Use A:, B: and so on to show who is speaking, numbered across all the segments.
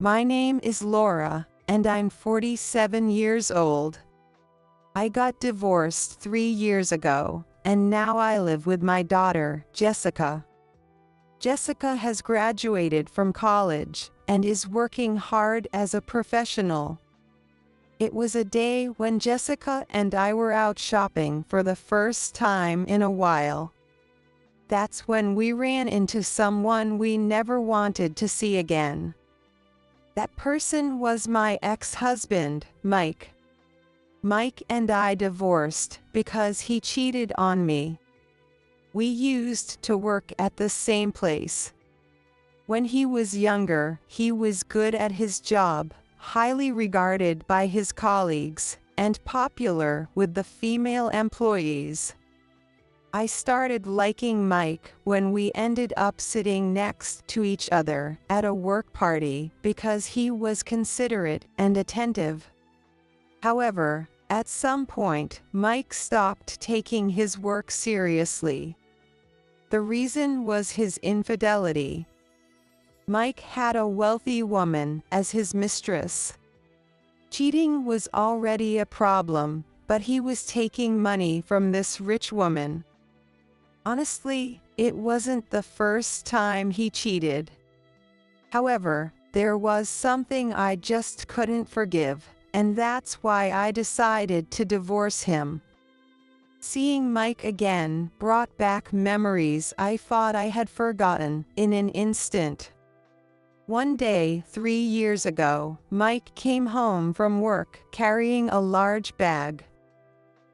A: My name is Laura, and I'm 47 years old. I got divorced 3 years ago, and now I live with my daughter, Jessica. Jessica has graduated from college and is working hard as a professional. It was a day when Jessica and I were out shopping for the first time in a while. That's when we ran into someone we never wanted to see again. That person was my ex-husband, Mike. Mike and I divorced because he cheated on me. We used to work at the same place. When he was younger, he was good at his job, highly regarded by his colleagues, and popular with the female employees. I started liking Mike when we ended up sitting next to each other at a work party because he was considerate and attentive. However, at some point, Mike stopped taking his work seriously. The reason was his infidelity. Mike had a wealthy woman as his mistress. Cheating was already a problem, but he was taking money from this rich woman. Honestly, it wasn't the first time he cheated. However, there was something I just couldn't forgive, and that's why I decided to divorce him. Seeing Mike again brought back memories I thought I had forgotten in an instant. One day, 3 years ago, Mike came home from work carrying a large bag.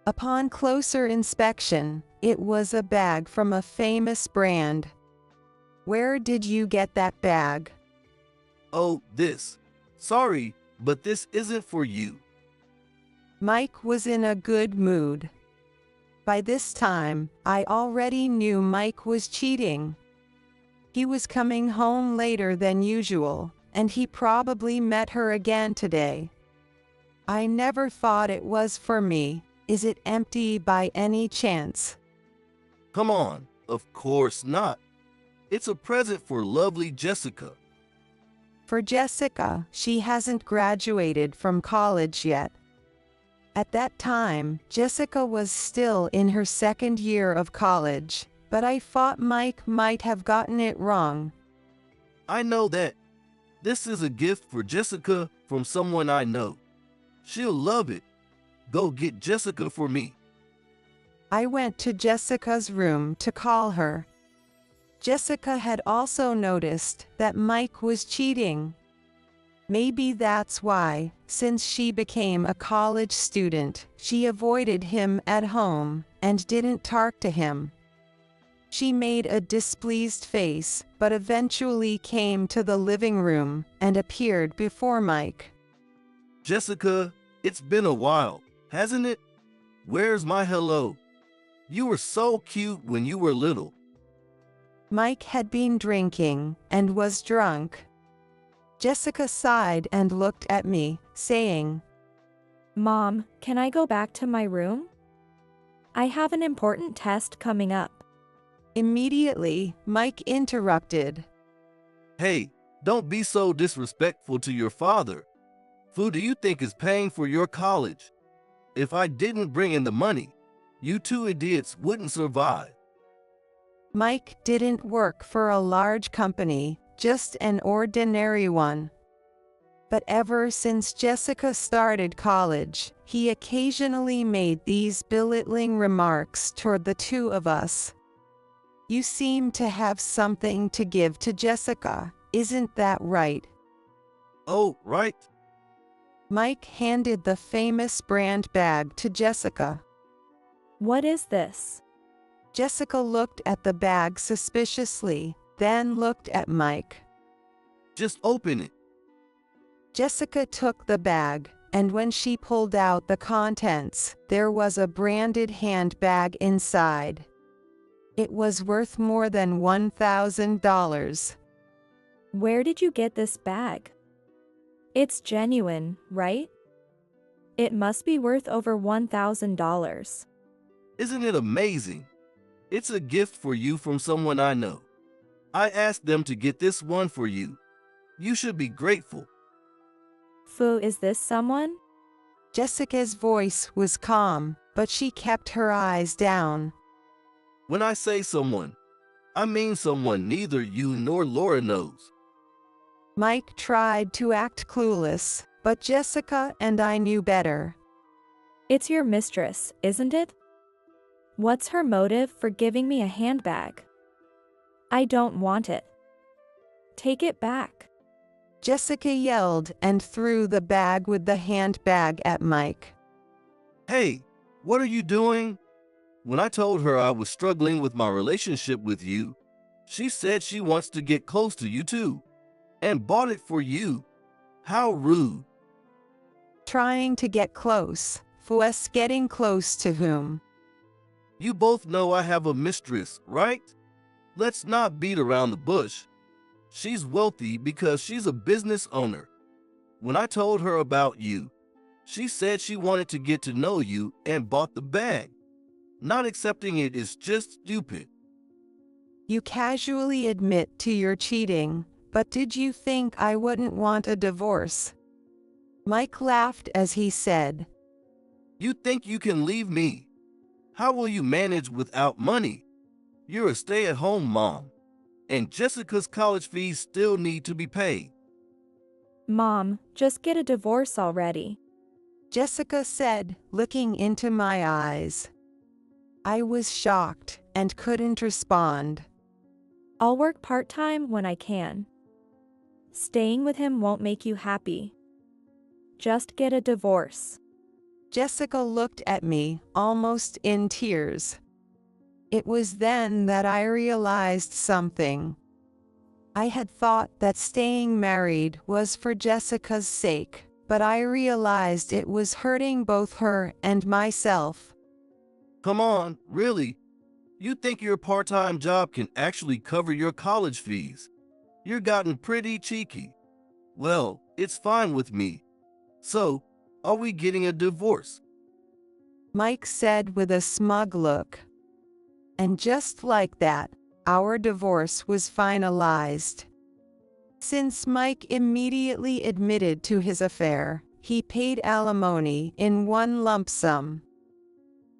A: Upon closer inspection, it was a bag from a famous brand. "Where did you get that bag?"
B: Oh, this. Sorry, but this isn't for you.
A: Mike was in a good mood. By this time, I already knew Mike was cheating. He was coming home later than usual, and he probably met her again today. I never thought it was for me. Is it empty by any chance?
B: Come on, of course not. It's a present for lovely Jessica.
A: For Jessica, she hasn't graduated from college yet. At that time, Jessica was still in her second year of college, but I thought Mike might have gotten it wrong.
B: I know that. This is a gift for Jessica from someone I know. She'll love it. Go get Jessica for me.
A: I went to Jessica's room to call her. Jessica had also noticed that Mike was cheating. Maybe that's why, since she became a college student, she avoided him at home and didn't talk to him. She made a displeased face, but eventually came to the living room and appeared before Mike.
B: Jessica, it's been a while, hasn't it? Where's my hello? You were so cute when you were little.
A: Mike had been drinking and was drunk. Jessica sighed and looked at me, saying,
C: "Mom, can I go back to my room? I have an important test coming up."
A: Immediately, Mike interrupted.
B: Hey, don't be so disrespectful to your father. Who do you think is paying for your college? If I didn't bring in the money, you two idiots wouldn't survive.
A: Mike didn't work for a large company, just an ordinary one. But ever since Jessica started college, he occasionally made these belittling remarks toward the two of us. "You seem to have something to give to Jessica, isn't that right?"
B: Oh, right.
A: Mike handed the famous brand bag to Jessica.
C: "What is this?"
A: Jessica looked at the bag suspiciously, then looked at Mike.
B: Just open it.
A: Jessica took the bag, and when she pulled out the contents, there was a branded handbag inside. It was worth more than $1,000.
C: "Where did you get this bag? It's genuine, right? It must be worth over $1,000.
B: Isn't it amazing? It's a gift for you from someone I know. I asked them to get this one for you. You should be grateful.
C: Fu, is this someone?
A: Jessica's voice was calm, but she kept her eyes down.
B: When I say someone, I mean someone neither you nor Laura knows.
A: Mike tried to act clueless, but Jessica and I knew better.
C: It's your mistress, isn't it? What's her motive for giving me a handbag? I don't want it. Take it back.
A: Jessica yelled and threw the bag with the handbag at Mike.
B: Hey, what are you doing? When I told her I was struggling with my relationship with you, she said she wants to get close to you too, and bought it for you. How rude.
A: Trying to get close. Fuess getting close to whom?
B: You both know I have a mistress, right? Let's not beat around the bush. She's wealthy because she's a business owner. When I told her about you, she said she wanted to get to know you and bought the bag. Not accepting it is just stupid.
A: You casually admit to your cheating, but did you think I wouldn't want a divorce? Mike laughed as he said,
B: You think you can leave me? How will you manage without money? You're a stay-at-home mom, and Jessica's college fees still need to be paid.
C: Mom, just get a divorce already.
A: Jessica said, looking into my eyes. I was shocked and couldn't respond.
C: I'll work part-time when I can. Staying with him won't make you happy. Just get a divorce.
A: Jessica looked at me, almost in tears. It was then that I realized something. I had thought that staying married was for Jessica's sake, but I realized it was hurting both her and myself.
B: Come on, really? You think your part-time job can actually cover your college fees? You're gotten pretty cheeky. Well, it's fine with me. So, are we getting a divorce?
A: Mike said with a smug look. And just like that, our divorce was finalized. Since Mike immediately admitted to his affair, he paid alimony in one lump sum.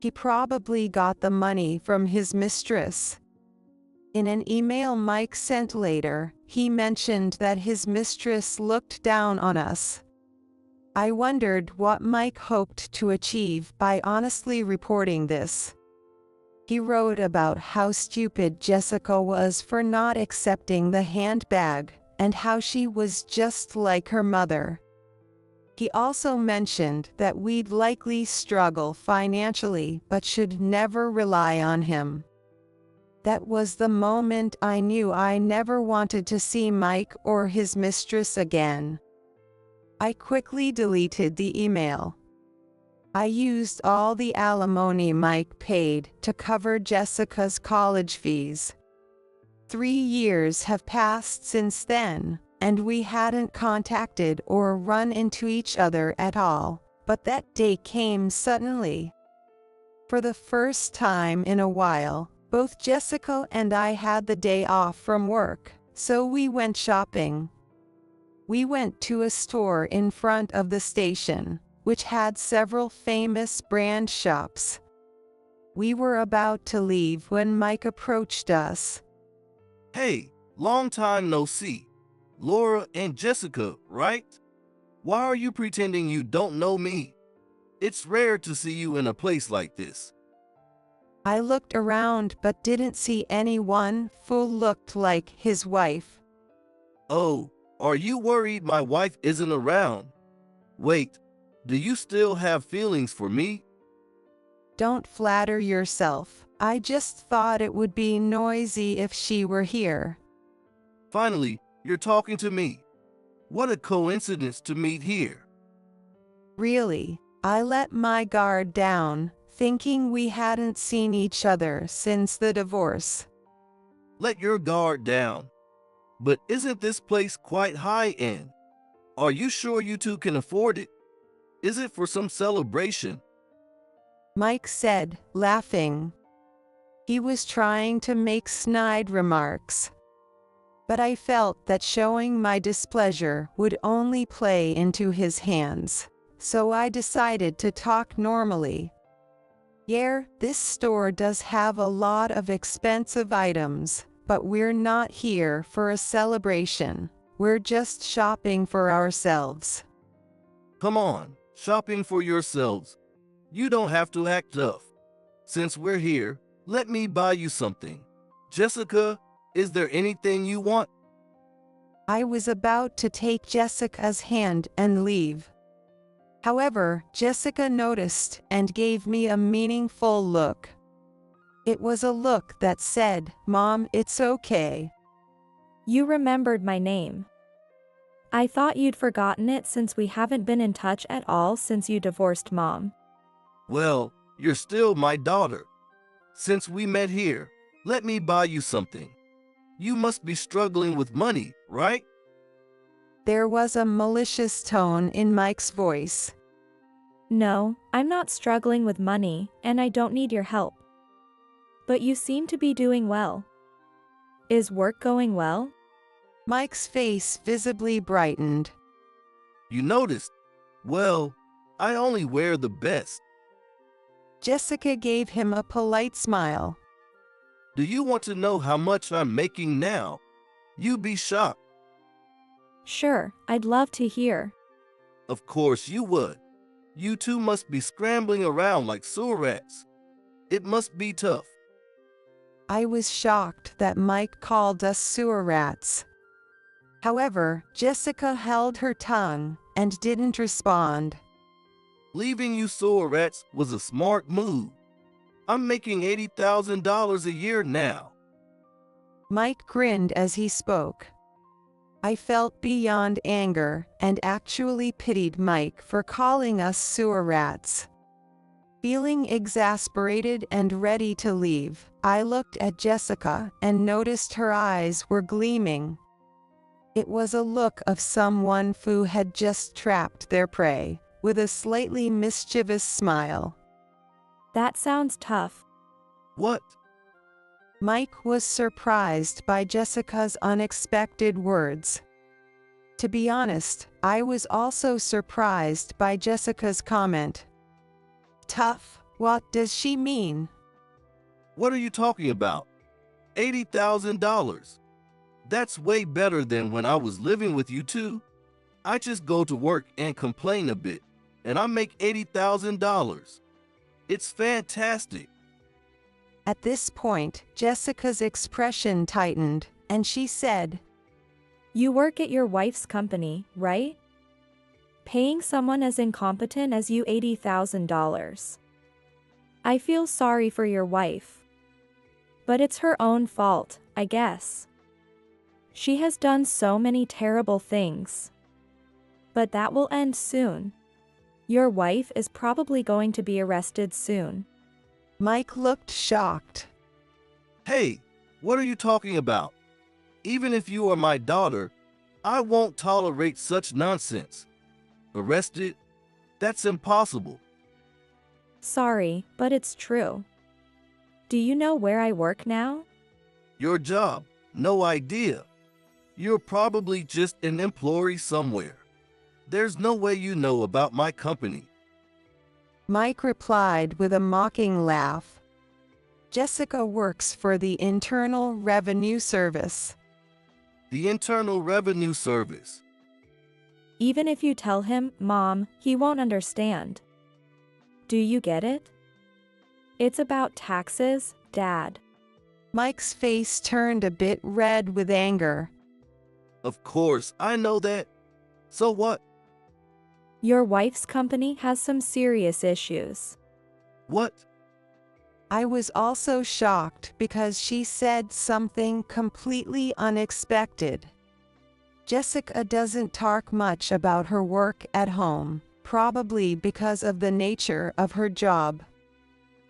A: He probably got the money from his mistress. In an email Mike sent later, he mentioned that his mistress looked down on us. I wondered what Mike hoped to achieve by honestly reporting this. He wrote about how stupid Jessica was for not accepting the handbag, and how she was just like her mother. He also mentioned that we'd likely struggle financially but should never rely on him. That was the moment I knew I never wanted to see Mike or his mistress again. I quickly deleted the email. I used all the alimony Mike paid to cover Jessica's college fees. 3 years have passed since then, and we hadn't contacted or run into each other at all, but that day came suddenly. For the first time in a while, both Jessica and I had the day off from work, so we went shopping. We went to a store in front of the station, which had several famous brand shops. We were about to leave when Mike approached us.
B: Hey, long time no see. Laura and Jessica, right? Why are you pretending you don't know me? It's rare to see you in a place like this.
A: I looked around but didn't see anyone who looked like his wife.
B: Oh, are you worried my wife isn't around? Wait, do you still have feelings for me?
A: Don't flatter yourself. I just thought it would be noisy if she were here.
B: Finally, you're talking to me. What a coincidence to meet here.
A: Really, I let my guard down, thinking we hadn't seen each other since the divorce.
B: Let your guard down. But isn't this place quite high-end? Are you sure you two can afford it? Is it for some celebration?
A: Mike said, laughing. He was trying to make snide remarks. but I felt that showing my displeasure would only play into his hands, so I decided to talk normally. Yeah, this store does have a lot of expensive items, but we're not here for a celebration. We're just shopping for ourselves.
B: Come on, shopping for yourselves. You don't have to act tough. Since we're here, let me buy you something. Jessica, is there anything you want?
A: I was about to take Jessica's hand and leave. However, Jessica noticed and gave me a meaningful look. It was a look that said, "Mom, it's okay."
C: You remembered my name. I thought you'd forgotten it since we haven't been in touch at all since you divorced Mom.
B: Well, you're still my daughter. Since we met here, let me buy you something. You must be struggling with money, right?
A: There was a malicious tone in Mike's voice.
C: No, I'm not struggling with money, and I don't need your help. But you seem to be doing well. Is work going well?
A: Mike's face visibly brightened.
B: You noticed? Well, I only wear the best.
A: Jessica gave him a polite smile.
B: Do you want to know how much I'm making now? You'd be shocked.
C: Sure, I'd love to hear.
B: Of course you would. You two must be scrambling around like sewer rats. It must be tough.
A: I was shocked that Mike called us sewer rats. However, Jessica held her tongue and didn't respond.
B: Leaving you sewer rats was a smart move. I'm making $80,000 a year now.
A: Mike grinned as he spoke. I felt beyond anger and actually pitied Mike for calling us sewer rats. Feeling exasperated and ready to leave, I looked at Jessica and noticed her eyes were gleaming. It was a look of someone who had just trapped their prey, with a slightly mischievous smile.
C: That sounds tough.
B: What?
A: Mike was surprised by Jessica's unexpected words. To be honest, I was also surprised by Jessica's comment. Tough? What does she mean?
B: What are you talking about? $80,000. That's way better than when I was living with you two. I just go to work and complain a bit, and I make $80,000. It's fantastic.
A: At this point, Jessica's expression tightened, and she said,
C: You work at your wife's company, right? Paying someone as incompetent as you $80,000. I feel sorry for your wife. But it's her own fault, I guess. She has done so many terrible things. But that will end soon. Your wife is probably going to be arrested soon.
A: Mike looked shocked.
B: Hey, what are you talking about? Even if you are my daughter, I won't tolerate such nonsense. Arrested? That's impossible.
C: Sorry, but it's true. Do you know where I work now?
B: Your job? No idea. You're probably just an employee somewhere. There's no way you know about my company.
A: Mike replied with a mocking laugh. Jessica works for the Internal Revenue Service.
B: The Internal Revenue Service.
C: Even if you tell him, Mom, he won't understand. Do you get it? It's about taxes, Dad.
A: Mike's face turned a bit red with anger.
B: Of course, I know that. So what?
C: Your wife's company has some serious issues.
B: What?
A: I was also shocked because she said something completely unexpected. Jessica doesn't talk much about her work at home, probably because of the nature of her job.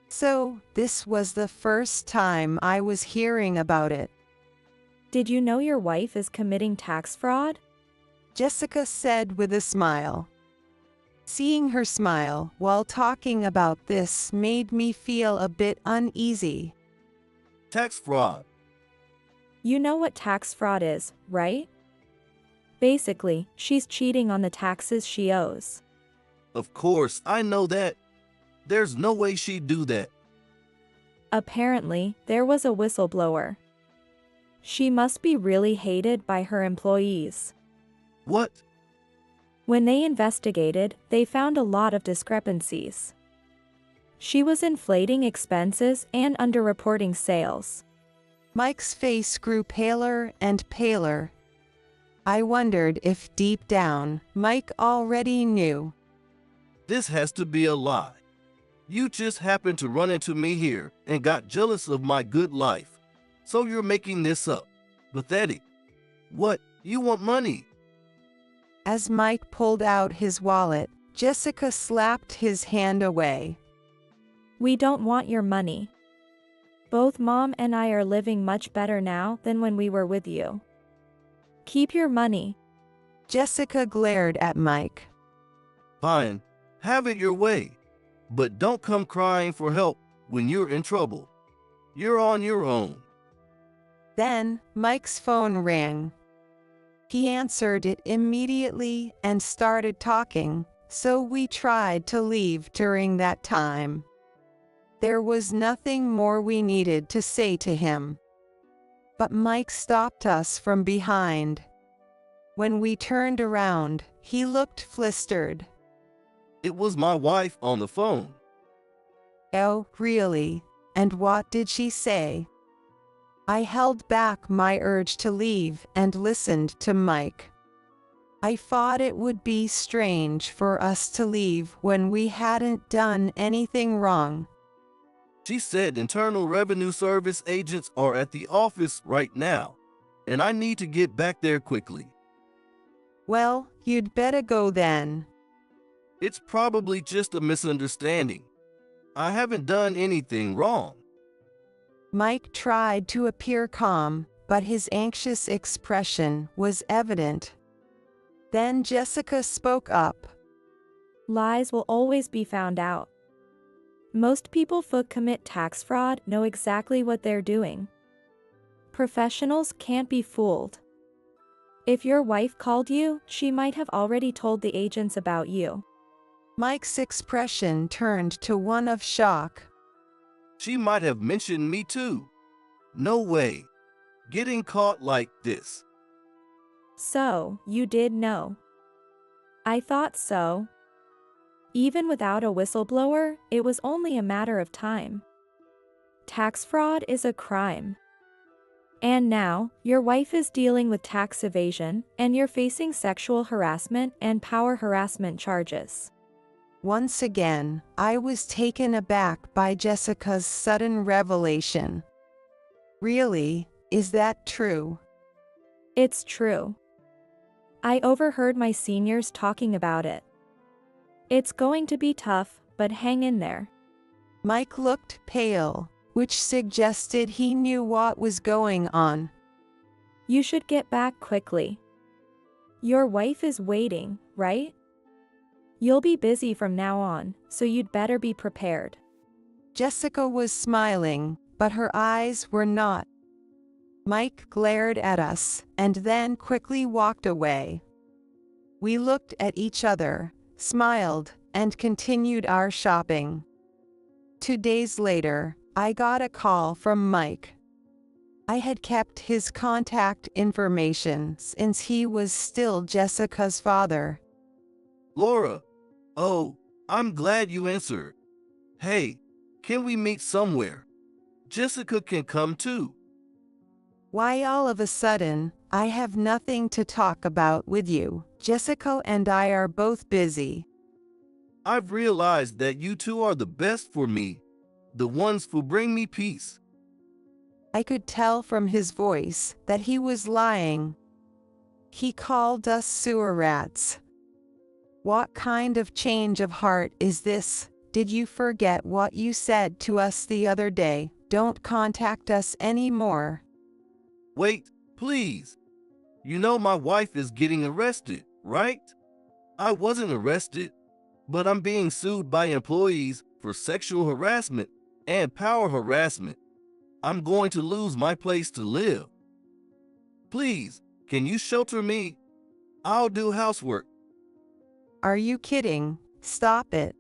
A: So, this was the first time I was hearing about it.
C: Did you know your wife is committing tax fraud?
A: Jessica said with a smile. Seeing her smile while talking about this made me feel a bit uneasy.
B: Tax fraud.
C: You know what tax fraud is, right? Basically, she's cheating on the taxes she owes.
B: Of course, I know that. There's no way she'd do that.
C: Apparently, there was a whistleblower. She must be really hated by her employees.
B: What?
C: When they investigated, they found a lot of discrepancies. She was inflating expenses and underreporting sales.
A: Mike's face grew paler and paler. I wondered if deep down, Mike already knew.
B: This has to be a lie. You just happened to run into me here and got jealous of my good life. So you're making this up. Pathetic. What? You want money?
A: As Mike pulled out his wallet, Jessica slapped his hand away.
C: We don't want your money. Both Mom and I are living much better now than when we were with you. Keep your money.
A: Jessica glared at Mike.
B: Fine. Have it your way. But don't come crying for help when you're in trouble. You're on your own.
A: Then, Mike's phone rang. He answered it immediately and started talking, so we tried to leave during that time. There was nothing more we needed to say to him. But Mike stopped us from behind. When we turned around, he looked flustered.
B: It was my wife on the phone.
A: Oh, really? And what did she say? I held back my urge to leave and listened to Mike. I thought it would be strange for us to leave when we hadn't done anything wrong.
B: She said Internal Revenue Service agents are at the office right now, and I need to get back there quickly.
A: Well, you'd better go then.
B: It's probably just a misunderstanding. I haven't done anything wrong.
A: Mike tried to appear calm, but his anxious expression was evident. Then Jessica spoke up.
C: Lies will always be found out. Most people who commit tax fraud know exactly what they're doing. Professionals can't be fooled. If your wife called you, she might have already told the agents about you.
A: Mike's expression turned to one of shock.
B: She might have mentioned me too. No way. Getting caught like this.
C: So, you did know. I thought so. Even without a whistleblower, it was only a matter of time. Tax fraud is a crime. And now, your wife is dealing with tax evasion, and you're facing sexual harassment and power harassment charges.
A: Once again, I was taken aback by Jessica's sudden revelation. Really, is that true?
C: It's true. I overheard my seniors talking about it. It's going to be tough, but hang in there.
A: Mike looked pale, which suggested he knew what was going on.
C: You should get back quickly. Your wife is waiting, right? You'll be busy from now on, so you'd better be prepared.
A: Jessica was smiling, but her eyes were not. Mike glared at us, and then quickly walked away. We looked at each other, smiled, and continued our shopping. 2 days later, I got a call from Mike. I had kept his contact information since he was still Jessica's father.
B: Laura, oh, I'm glad you answered. Hey, can we meet somewhere? Jessica can come too.
A: Why all of a sudden? I have nothing to talk about with you. Jessica and I are both busy.
B: I've realized that you two are the best for me, the ones who bring me peace.
A: I could tell from his voice that he was lying. He called us sewer rats. What kind of change of heart is this? Did you forget what you said to us the other day? Don't contact us anymore.
B: Wait, please. You know my wife is getting arrested, right? I wasn't arrested, but I'm being sued by employees for sexual harassment and power harassment. I'm going to lose my place to live. Please, can you shelter me? I'll do housework.
A: Are you kidding? Stop it.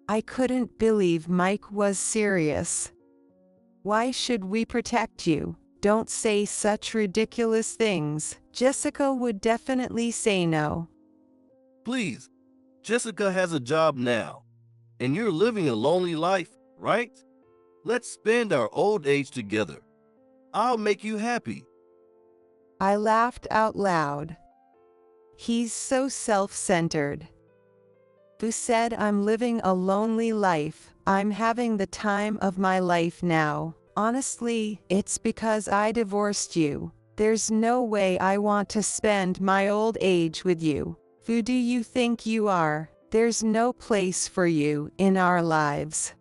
A: I couldn't believe Mike was serious. Why should we protect you? Don't say such ridiculous things. Jessica would definitely say no.
B: Please, Jessica has a job now, and you're living a lonely life, right? Let's spend our old age together. I'll make you happy.
A: I laughed out loud. He's so self-centered. Who said I'm living a lonely life? I'm having the time of my life now. Honestly, it's because I divorced you. There's no way I want to spend my old age with you. Who do you think you are? There's no place for you in our lives.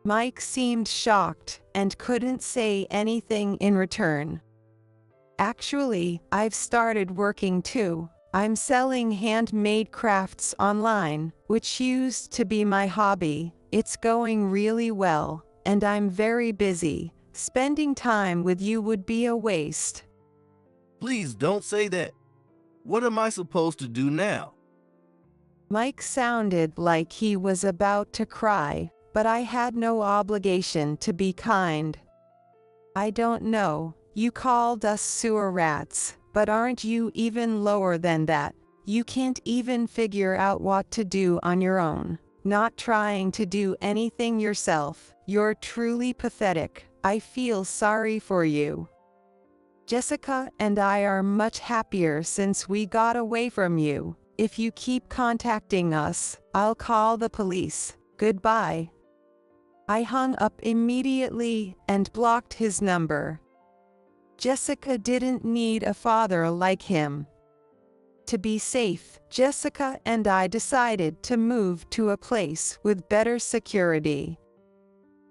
A: Mike seemed shocked and couldn't say anything in return. Actually, I've started working too. I'm selling handmade crafts online, which used to be my hobby. It's going really well, and I'm very busy. Spending time with you would be a waste.
B: Please don't say that. What am I supposed to do now?
A: Mike sounded like he was about to cry, but I had no obligation to be kind. I don't know, you called us sewer rats, but aren't you even lower than that? You can't even figure out what to do on your own. Not trying to do anything yourself. You're truly pathetic. I feel sorry for you. Jessica and I are much happier since we got away from you. If you keep contacting us, I'll call the police. Goodbye. I hung up immediately and blocked his number. Jessica didn't need a father like him. To be safe, Jessica and I decided to move to a place with better security.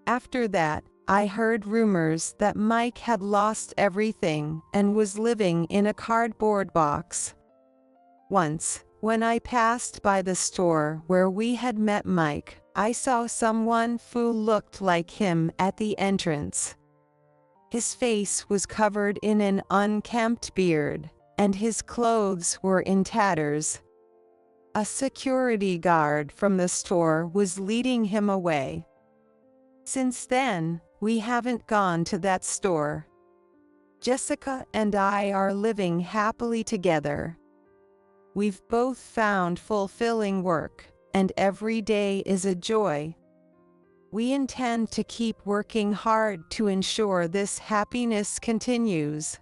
A: After that, I heard rumors that Mike had lost everything and was living in a cardboard box. Once, when I passed by the store where we had met Mike, I saw someone who looked like him at the entrance. His face was covered in an unkempt beard, and his clothes were in tatters. A security guard from the store was leading him away. Since then, we haven't gone to that store. Jessica and I are living happily together. We've both found fulfilling work, and every day is a joy. We intend to keep working hard to ensure this happiness continues.